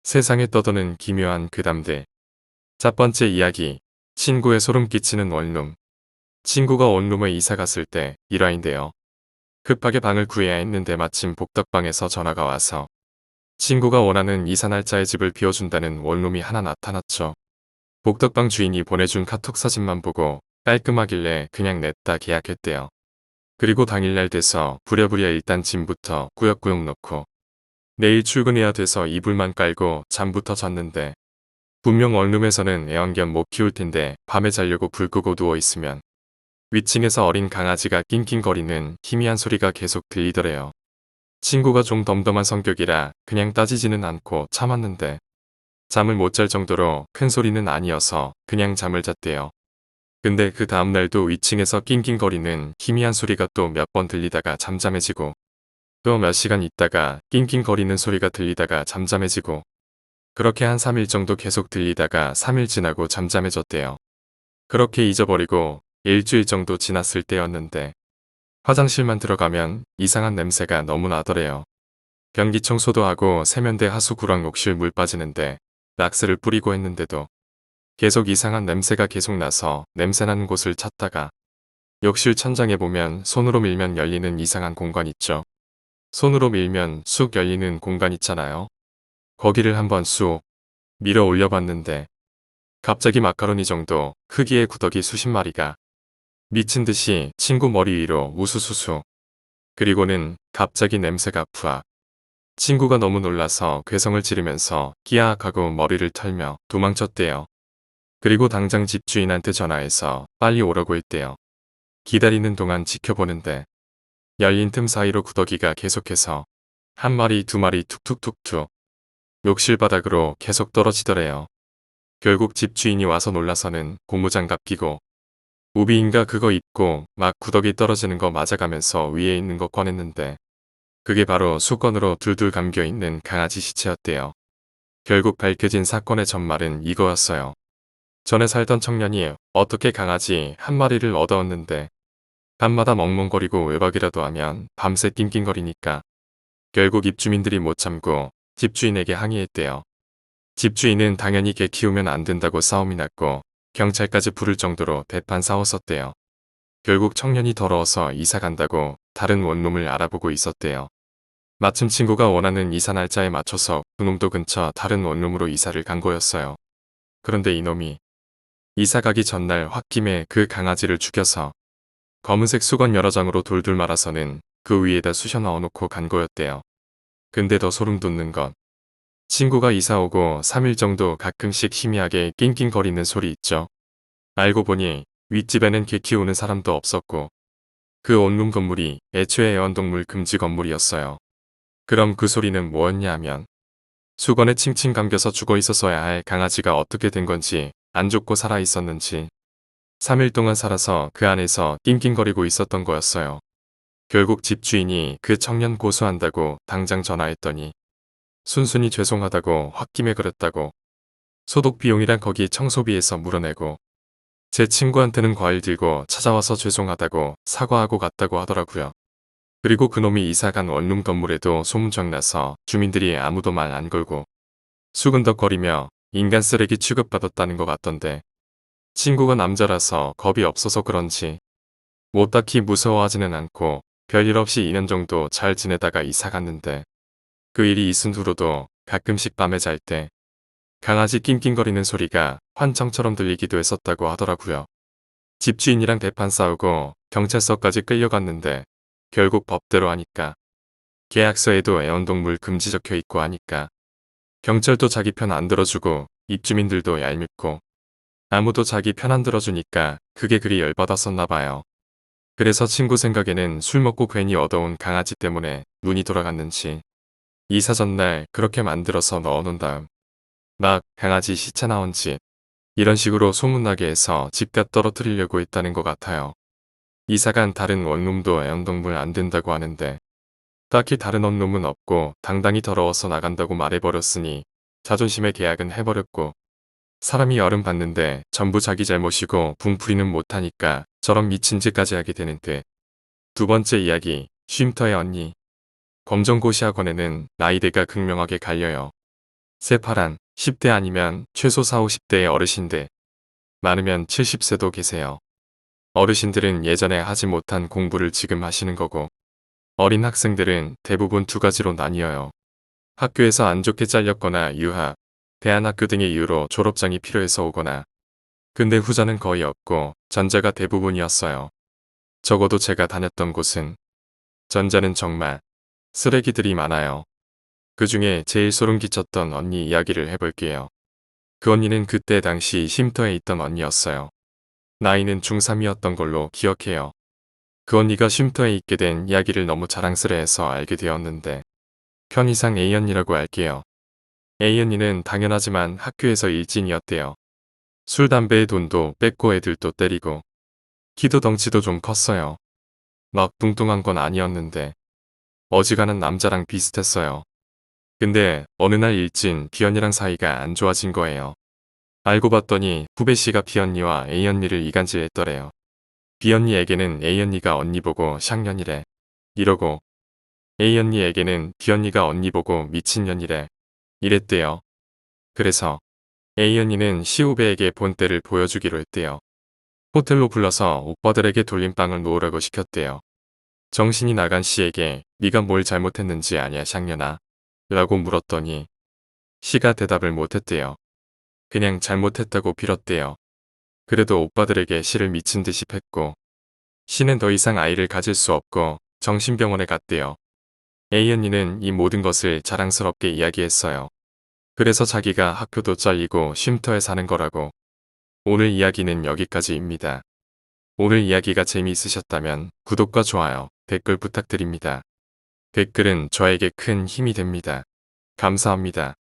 세상에 떠도는 기묘한 괴담들. 첫 번째 이야기. 친구의 소름 끼치는 원룸. 친구가 원룸에 이사 갔을 때 일화인데요. 급하게 방을 구해야 했는데 마침 복덕방에서 전화가 와서 친구가 원하는 이사 날짜에 집을 비워준다는 원룸이 하나 나타났죠. 복덕방 주인이 보내준 카톡 사진만 보고 깔끔하길래 그냥 냈다 계약했대요. 그리고 당일날 돼서 부랴부랴 일단 짐부터 꾸역꾸역 넣고 내일 출근해야 돼서 이불만 깔고 잠부터 잤는데 분명 원룸에서는 애완견 못 키울 텐데 밤에 자려고 불 끄고 누워있으면 위층에서 어린 강아지가 낑낑거리는 희미한 소리가 계속 들리더래요. 친구가 좀 덤덤한 성격이라 그냥 따지지는 않고 참았는데 잠을 못 잘 정도로 큰 소리는 아니어서 그냥 잠을 잤대요. 근데 그 다음날도 위층에서 낑낑거리는 희미한 소리가 또 몇 번 들리다가 잠잠해지고 또 몇 시간 있다가 낑낑거리는 소리가 들리다가 잠잠해지고 그렇게 한 3일 정도 계속 들리다가 3일 지나고 잠잠해졌대요. 그렇게 잊어버리고 일주일 정도 지났을 때였는데 화장실만 들어가면 이상한 냄새가 너무 나더래요. 변기 청소도 하고 세면대 하수구랑 욕실 물 빠지는데 락스를 뿌리고 했는데도 계속 이상한 냄새가 계속 나서 냄새나는 곳을 찾다가 욕실 천장에 보면 손으로 밀면 열리는 이상한 공간 있죠. 손으로 밀면 쑥 열리는 공간 있잖아요. 거기를 한번 쑥 밀어 올려봤는데 갑자기 마카로니 정도 크기의 구더기 수십 마리가 미친 듯이 친구 머리 위로 우수수수. 그리고는 갑자기 냄새가 푸악. 친구가 너무 놀라서 괴성을 지르면서 끼야악하고 머리를 털며 도망쳤대요. 그리고 당장 집주인한테 전화해서 빨리 오라고 했대요. 기다리는 동안 지켜보는데 열린 틈 사이로 구더기가 계속해서 한 마리 두 마리 툭툭툭툭 욕실 바닥으로 계속 떨어지더래요. 결국 집주인이 와서 놀라서는 고무장갑 끼고 우비인가 그거 입고 막 구더기 떨어지는 거 맞아가면서 위에 있는 거 꺼냈는데 그게 바로 수건으로 둘둘 감겨있는 강아지 시체였대요. 결국 밝혀진 사건의 전말은 이거였어요. 전에 살던 청년이 어떻게 강아지 한 마리를 얻어왔는데 밤마다 멍멍거리고 외박이라도 하면 밤새 낑낑거리니까 결국 입주민들이 못 참고 집주인에게 항의했대요. 집주인은 당연히 개 키우면 안 된다고 싸움이 났고 경찰까지 부를 정도로 대판 싸웠었대요. 결국 청년이 더러워서 이사 간다고 다른 원룸을 알아보고 있었대요. 마침 친구가 원하는 이사 날짜에 맞춰서 그놈도 근처 다른 원룸으로 이사를 간 거였어요. 그런데 이놈이 이사 가기 전날 홧김에 그 강아지를 죽여서 검은색 수건 여러 장으로 돌돌 말아서는 그 위에다 쑤셔 넣어놓고 간 거였대요. 근데 더 소름 돋는 건 친구가 이사 오고 3일 정도 가끔씩 희미하게 낑낑거리는 소리 있죠. 알고 보니 윗집에는 개 키우는 사람도 없었고 그 원룸 건물이 애초에 애완동물 금지 건물이었어요. 그럼 그 소리는 뭐였냐 하면 수건에 칭칭 감겨서 죽어 있었어야 할 강아지가 어떻게 된 건지 안 죽고 살아 있었는지 3일 동안 살아서 그 안에서 낑낑거리고 있었던 거였어요. 결국 집주인이 그 청년 고소한다고 당장 전화했더니 순순히 죄송하다고 홧김에 그랬다고 소독 비용이랑 거기 청소비에서 물어내고 제 친구한테는 과일 들고 찾아와서 죄송하다고 사과하고 갔다고 하더라고요. 그리고 그놈이 이사간 원룸 건물에도 소문장 나서 주민들이 아무도 말 안 걸고 수근덕거리며 인간 쓰레기 취급받았다는 것 같던데 친구가 남자라서 겁이 없어서 그런지 뭐 딱히 무서워하지는 않고 별일 없이 2년 정도 잘 지내다가 이사 갔는데 그 일이 있은 후로도 가끔씩 밤에 잘 때 강아지 낑낑거리는 소리가 환청처럼 들리기도 했었다고 하더라고요. 집주인이랑 대판 싸우고 경찰서까지 끌려갔는데 결국 법대로 하니까 계약서에도 애완동물 금지 적혀 있고 하니까 경찰도 자기 편 안 들어주고 입주민들도 얄밉고 아무도 자기 편 안 들어주니까 그게 그리 열받았었나 봐요. 그래서 친구 생각에는 술 먹고 괜히 얻어온 강아지 때문에 눈이 돌아갔는지 이사 전날 그렇게 만들어서 넣어놓은 다음 막 강아지 시체 나온 집 이런 식으로 소문나게 해서 집값 떨어뜨리려고 했다는 것 같아요. 이사간 다른 원룸도 애완동물 안 된다고 하는데 딱히 다른 원룸은 없고 당당히 더러워서 나간다고 말해버렸으니 자존심에 계약은 해버렸고 사람이 열은 받는데 전부 자기 잘못이고 붕풀이는 못하니까 저런 미친 짓까지 하게 되는 듯. 두 번째 이야기, 쉼터의 언니. 검정고시 학원에는 나이대가 극명하게 갈려요. 새파란 10대 아니면 최소 4, 50대의 어르신들, 많으면 70세도 계세요. 어르신들은 예전에 하지 못한 공부를 지금 하시는 거고, 어린 학생들은 대부분 두 가지로 나뉘어요. 학교에서 안 좋게 잘렸거나 유학, 대안학교 등의 이유로 졸업장이 필요해서 오거나, 근데 후자는 거의 없고 전자가 대부분이었어요. 적어도 제가 다녔던 곳은 전자는 정말 쓰레기들이 많아요. 그 중에 제일 소름 끼쳤던 언니 이야기를 해볼게요. 그 언니는 그때 당시 쉼터에 있던 언니였어요. 나이는 중3이었던 걸로 기억해요. 그 언니가 쉼터에 있게 된 이야기를 너무 자랑스레해서 알게 되었는데 편의상 A언니라고 할게요. A언니는 당연하지만 학교에서 일진이었대요. 술 담배에 돈도 뺏고 애들도 때리고 키도 덩치도 좀 컸어요. 막 뚱뚱한 건 아니었는데 어지간한 남자랑 비슷했어요. 근데 어느 날 일진 B언니랑 사이가 안 좋아진 거예요. 알고 봤더니 후배 씨가 B언니와 A언니를 이간질했더래요. B언니에게는 A언니가 언니 보고 샹년이래. 이러고 A언니에게는 B언니가 언니 보고 미친년이래. 이랬대요. 그래서 A언니는 시후배에게 본때를 보여주기로 했대요. 호텔로 불러서 오빠들에게 돌림방을 놓으라고 시켰대요. 정신이 나간 씨에게 네가 뭘 잘못했는지 아냐 샹년아? 라고 물었더니 씨가 대답을 못했대요. 그냥 잘못했다고 빌었대요. 그래도 오빠들에게 씨를 미친 듯이 팼고 씨는 더 이상 아이를 가질 수 없고 정신병원에 갔대요. A언니는 이 모든 것을 자랑스럽게 이야기했어요. 그래서 자기가 학교도 잘리고 쉼터에 사는 거라고. 오늘 이야기는 여기까지입니다. 오늘 이야기가 재미있으셨다면 구독과 좋아요, 댓글 부탁드립니다. 댓글은 저에게 큰 힘이 됩니다. 감사합니다.